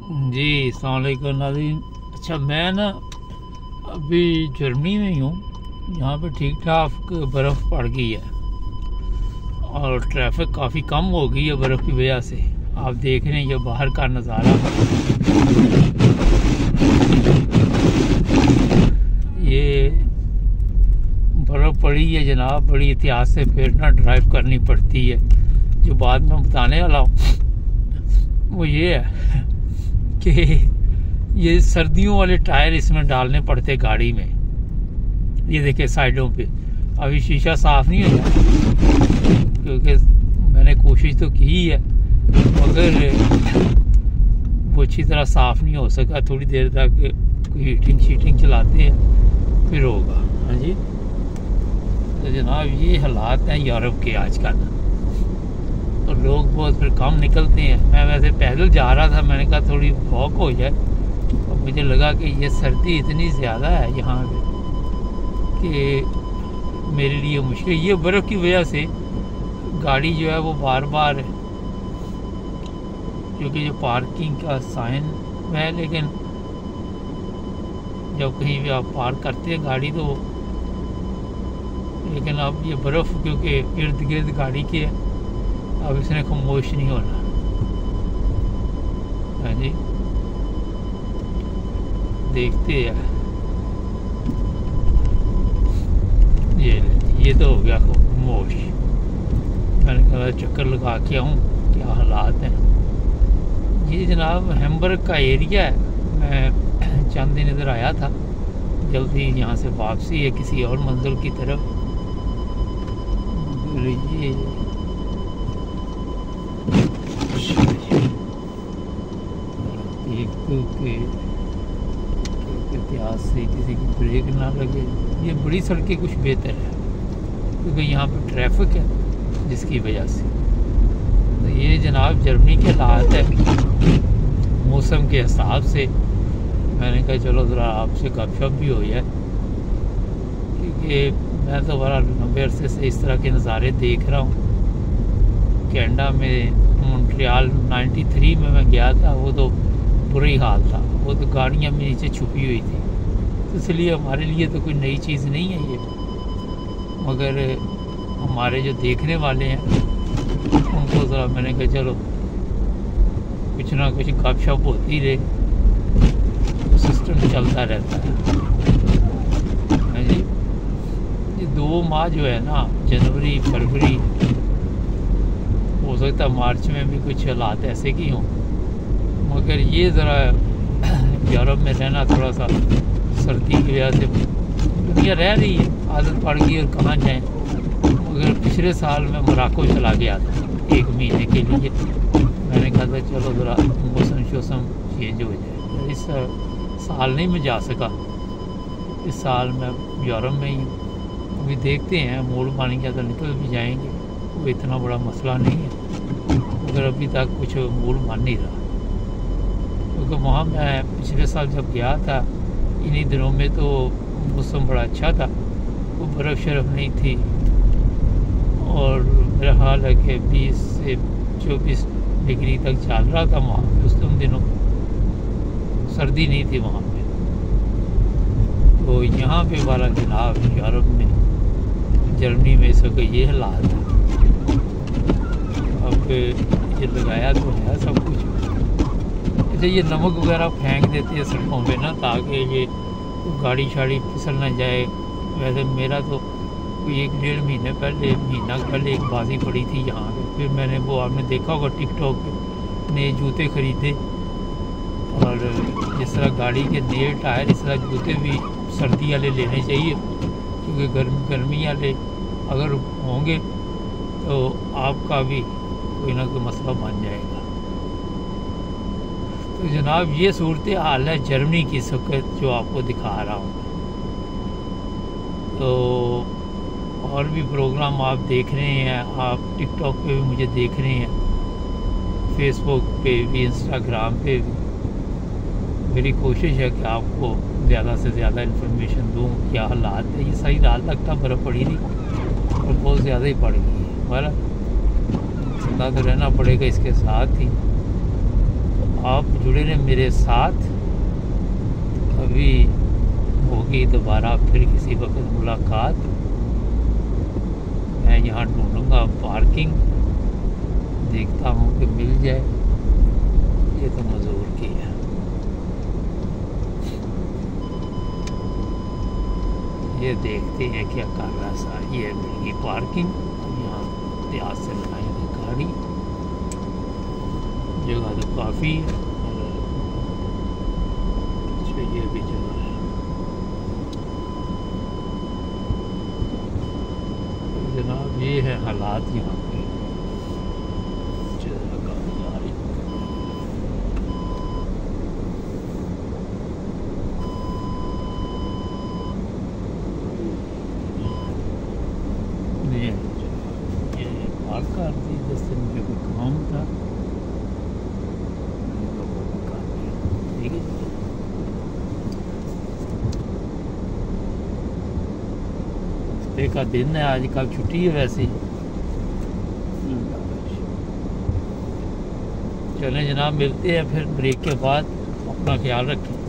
जी अस्सलाम वालेकुम नाज़रीन। अच्छा, मैं ना अभी जर्मनी में ही हूँ। यहाँ पे ठीक ठाक बर्फ़ पड़ गई है और ट्रैफिक काफ़ी कम हो गई है बर्फ़ की वजह से। आप देख रहे हैं ये बाहर का नज़ारा, ये बर्फ़ पड़ी है जनाब। बड़ी एहतियात से फिर ना ड्राइव करनी पड़ती है। जो बात मैं बताने वाला हूँ वो ये है कि ये सर्दियों वाले टायर इसमें डालने पड़ते गाड़ी में। ये देखिए साइडों पे अभी शीशा साफ नहीं हुआ क्योंकि मैंने कोशिश तो की है मगर वो अच्छी तरह साफ नहीं हो सका। थोड़ी देर तक हीटिंग शीटिंग चलाते हैं फिर होगा। हाँ जी, तो जनाब ये हालात हैं यूरोप के आजकल। तो लोग बहुत फिर कम निकलते हैं। मैं वैसे पैदल जा रहा था, मैंने कहा थोड़ी वॉक हो जाए, और मुझे लगा कि ये सर्दी इतनी ज़्यादा है यहाँ पे कि मेरे लिए मुश्किल। ये बर्फ़ की वजह से गाड़ी जो है वो बार बार, क्योंकि जो पार्किंग का साइन है, लेकिन जब कहीं भी आप पार्क करते हैं गाड़ी तो, लेकिन अब ये बर्फ़ क्योंकि इर्द गिर्द गाड़ी के है, अब इसने खामोश नहीं होना। हाँ जी, देखते हैं। ये तो हो गया खामोश। मैंने कहा चक्कर लगा के आऊँ, क्या हालात हैं। ये जनाब हैम्बर्ग का एरिया है। मैं चंद दिन इधर आया था, जल्दी यहाँ से वापसी है किसी और मंजिल की तरफ। ये इतिहास से किसी की ब्रेक ना लगे। ये बड़ी सड़कें कुछ बेहतर है क्योंकि यहाँ पे ट्रैफिक है जिसकी वजह से। तो ये जनाब जर्मनी के हालात है मौसम के हिसाब से। मैंने कहा चलो ज़रा आपसे गपशप भी हो जाए क्योंकि मैं तो बड़ा लंबे अरसे से इस तरह के नज़ारे देख रहा हूँ। कैनेडा में मॉन्ट्रियल 93 में मैं गया था, वो तो बुरा ही हाल था। वो तो गाड़ियाँ में नीचे छुपी हुई थी, तो इसलिए हमारे लिए तो कोई नई चीज़ नहीं है ये। मगर हमारे जो देखने वाले हैं उनको ज़रा मैंने कहा चलो कुछ ना कुछ गपशप होती रहे, तो सिस्टम चलता रहता है। हाँ जी, ये 2 माह जो है ना, जनवरी फरवरी, हो सकता है मार्च में भी कुछ हालात ऐसे की हों, मगर ये ज़रा यूरोप में रहना थोड़ा सा सर्दी की वजह से दुनिया रह रही है, आदत पड़ गई और कहाँ जाएं। मगर पिछले साल मैं मोरक्को चला गया था 1 महीने के लिए। मैंने कहा था चलो ज़रा मौसम चेंज हो जाए। इस साल नहीं मैं जा सका, इस साल मैं यूरोप में ही। अभी देखते हैं, मूड बन गया तो निकल भी जाएंगे, वो इतना बड़ा मसला नहीं है। मगर अभी तक कुछ मूड बन नहीं रहा क्योंकि वहाँ मैं पिछले साल जब गया था इन्हीं दिनों में तो मौसम बड़ा अच्छा था, वो बर्फ़ शर्फ़ नहीं थी। और मेरा हाल है कि 20 से 24 डिग्री तक चल रहा था वहाँ उस दिनों, सर्दी नहीं थी वहाँ पे। तो यहाँ पे वाला जनाब यूरोप में, जर्मनी में इस वक्त ये हालात है। अब ये लगाया तो है सब कुछ। अच्छा, ये नमक वगैरह फेंक देते हैं सड़कों पे ना, ताकि ये गाड़ी शाड़ी फिसल ना जाए। वैसे मेरा तो कोई 1-1.5 महीना पहले एक बाजी पड़ी थी यहाँ पे। फिर मैंने वो, आपने देखा होगा टिकटॉक पे, नए जूते ख़रीदे। और जिस तरह गाड़ी के नए टायर, इस तरह जूते भी सर्दी वाले लेने चाहिए क्योंकि गर्मी वाले अगर होंगे तो आपका भी कोई ना कोई मसला बन जाएगा। तो जनाब ये सूरत हाल है जर्मनी की इस वक्त जो आपको दिखा रहा हूँ। तो और भी प्रोग्राम आप देख रहे हैं, आप टिकटॉक पे भी मुझे देख रहे हैं, फेसबुक पे भी, इंस्टाग्राम पे भी। मेरी कोशिश है कि आपको ज़्यादा से ज़्यादा इन्फॉर्मेशन दूँ क्या हालात है। ये सही रात तक था बर्फ़ पड़ी थी और बहुत ज़्यादा ही पड़ गई है। बड़ा तो रहना पड़ेगा इसके साथ ही। आप जुड़े रहें मेरे साथ। अभी होगी दोबारा फिर किसी वक्त मुलाकात। मैं यहाँ ढूंढूंगा पार्किंग, देखता हूँ कि मिल जाए। ये तो मजदूर की है। ये देखते हैं क्या कर रहा सा। ये मिलेगी पार्किंग। यहाँ प्यास से लगाएंगे गाड़ी। जगह तो काफ़ी है। ये भी जगह है। तो जनाब ये है हालात यहाँ पे। कर दी जिस दिन मुझे कोई काम था। ठीक है। हफ्ते का दिन है, आज कल छुट्टी है वैसे ही। चलें जनाब, मिलते हैं फिर ब्रेक के बाद। अपना ख्याल रखें।